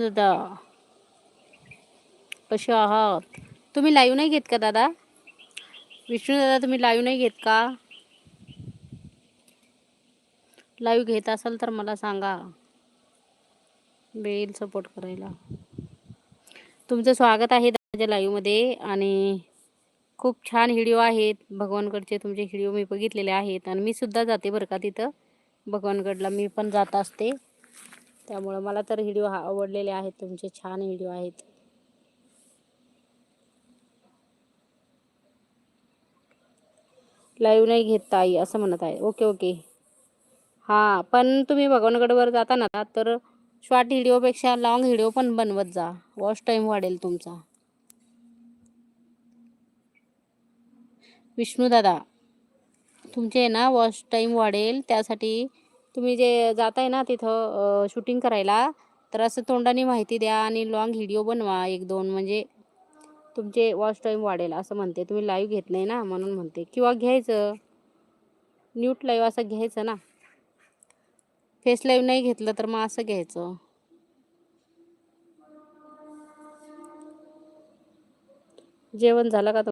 दादा कसे आहात? तुम्ही लाईव्ह नाही घेत का दादा? विष्णू दादा तुम्ही लाईव्ह नाही घेत का? लाईव्ह घेत असाल तर मला सांगा, बेल सपोर्ट करायला. तुमचं स्वागत आहे माझ्या लाईव्हमध्ये. आणि खूप छान व्हिडिओ आहेत भगवानगडचे. तुमचे व्हिडिओ मी बघितलेले आहेत आणि मी सुद्धा जाते बरं का तिथं भगवानगडला. मी पण जात असते, त्यामुळं मला तर व्हिडिओ आवडलेले आहेत. तुमचे छान व्हिडिओ आहेत. लाईव्ह नाही घेत ताई असं म्हणत आहे. Okay okay. हां, पण तुम्ही भगवानगडवर जाता ना, तर शॉर्ट व्हिडिओपेक्षा लॉंग व्हिडिओ पण बनवत जा. वॉच टाईम वाढेल तुमचा. विष्णू दादा तुमचे ना वॉच टाईम वाढेल, त्यासाठी तुम्ही जे जाताय ना तिथं शूटिंग करायला, तर असं तोंडाने माहिती द्या आणि लॉंग व्हिडिओ बनवा 1-2, म्हणजे तुमचे वॉच टाईम वाढेल असं म्हणते. तुम्ही लाईव्ह घेत नाही ना म्हणून म्हणते. किंवा घ्यायचं न्यूट लाईव्ह असं घ्यायचं ना. फेस लाईव्ह नाही घेतलं तर मग असं घ्यायचं. जेवण झालं का?